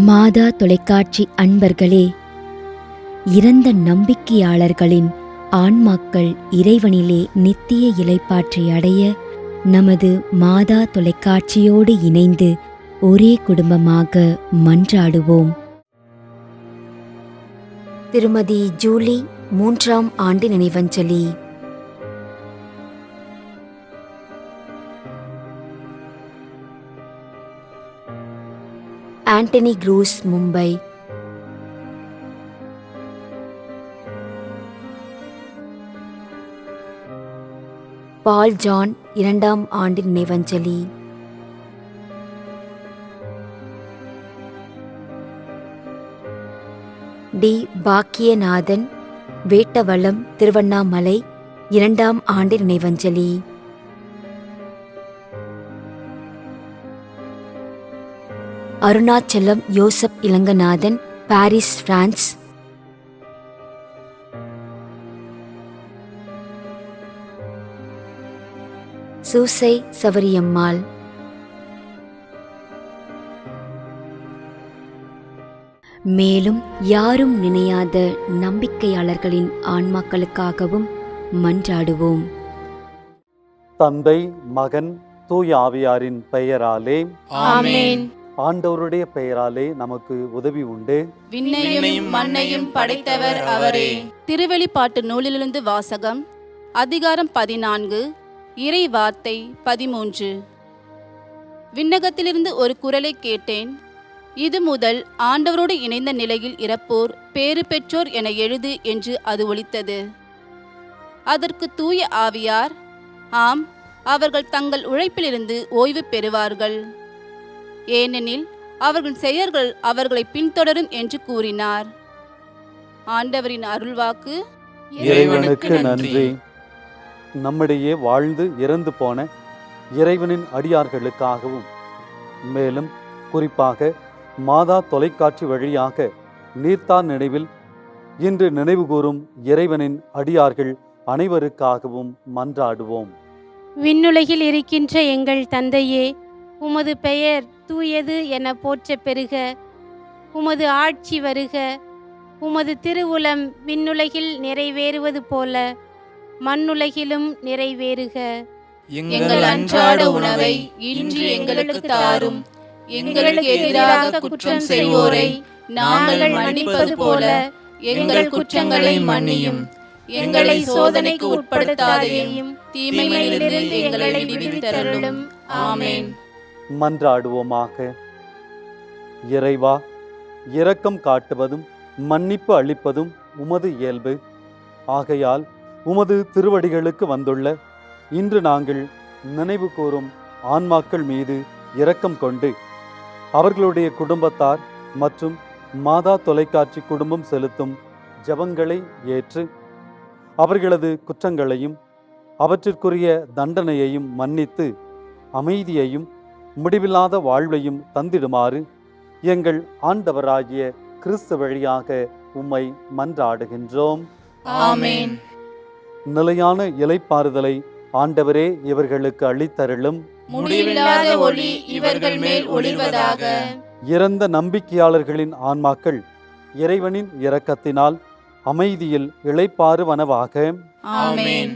மாதா தொலைக்காட்சி அன்பர்களே, இறந்த நம்பிக்கையாளர்களின் ஆன்மாக்கள் இறைவனிலே நித்திய இளைப்பாற்றி அடைய நமது மாதா தொலைக்காட்சியோடு இணைந்து ஒரே குடும்பமாக மன்றாடுவோம். திருமதி ஜூலி 3ஆம் ஆண்டு நினைவஞ்சலி. Antony Cruz, Mumbai. Paul John 2ஆம் ஆண்டு நினைவஞ்சலி. டி பாக்கியநாதன், வேட்டவளம், திருவண்ணாமலை 2ஆம் ஆண்டு நினைவஞ்சலி. Arunachalam Yosap Ilanganathan, Paris, France. சூசை சவரியம்மாள். மேலும் யாரும் நினையாத நம்பிக்கையாளர்களின் ஆன்மாக்களுக்காகவும் மன்றாடுவோம். தந்தை, மகன், தூய ஆவியாரின் பெயராலே ஆமென். ஆண்டவருடைய பெயராலே நமக்கு உதவி உண்டு. விண்ணையும் மண்ணையும் படைத்தவர் அவரே. திருவெளிப்பாட்டு நூலிலிருந்து வாசகம். அதிகாரம் 14, இறை வார்த்தை 13. விண்ணகத்திலிருந்து ஒரு குரலை கேட்டேன். இது முதல் ஆண்டவரோடு இணைந்த நிலையில் இறப்போர் பேறு பெற்றோர் என எழுது என்று அது ஒலித்தது. அதற்கு தூய ஆவியார், ஆம், அவர்கள் தங்கள் உழைப்பிலிருந்து ஓய்வு பெறுவார்கள், ஏனெனில் அவர்கள் செயல்கள் அவர்களை பின்தொடரும் என்று கூறினார். ஆண்டவரின் அருள்வாக்கு. இறைவனுக்கு நன்றி. நம்மிடையே வாழ்ந்து இறந்து போன இறைவனின் அடியார்களுக்காகவும், மேலும் குறிப்பாக மாதா தொலைக்காட்சி வழியாக நீர்த்தார் நினைவில் இன்று நினைவு கூறும் இறைவனின் அடியார்கள் அனைவருக்காகவும் மன்றாடுவோம். விண்ணுலகில் இருக்கின்ற எங்கள் தந்தையே, உமது பெயர் தூயது என போற்ற பெறுக. உமது ஆட்சி வருக. உமது திருவுளம் விண்ணுலகில் நிறைவேறுவது போல மண்ணுலகிலும் நிறைவேறுக. எங்கள் அன்றாட உணவை இன்று எங்களுக்கு தாரும். எங்களுக்கு எதிராக குற்றம் செய்வோரை நாங்கள் மன்னிப்பது போல எங்கள் குற்றங்களை மன்னியும். எங்களை சோதனைக்கு உட்படுத்தாதையும் தீமையிலிருந்து எங்களை விடுவித்தருளும். ஆமென். மன்றாடுவோமாக. இறைவா, இரக்கம் காட்டுவதும் மன்னிப்பு அளிப்பதும் உமது இயல்பு. ஆகையால் உமது திருவடிகளுக்கு வந்துள்ள இன்று நாங்கள் நினைவு கூறும் ஆன்மாக்கள் மீது இரக்கம் கொண்டு அவர்களுடைய குடும்பத்தார் மற்றும் மாதா தொலைக்காட்சி குடும்பம் செலுத்தும் ஜெபங்களை ஏற்று அவர்களது குற்றங்களையும் அவற்றிற்குரிய தண்டனையையும் மன்னித்து அமைதியையும் முடிவில்லாத வாழ்வையும் தந்திடுமாறு எங்கள் ஆண்டவராகிய கிறிஸ்து வழியாக உம்மை மன்றாடுகின்றோம். ஆமென். நிலையான இளைப்பாறுதலை ஆண்டவரே இவர்களுக்கு அளித்தருளும். முடிவில்லாத ஒளி இவர்கள் மேல் ஒளிர்வதாக. இறந்த நம்பிக்கையாளர்களின் ஆன்மாக்கள் இறைவனின் இரக்கத்தினால் அமைதியில் இளைப்பாறுவனவாக. ஆமென்.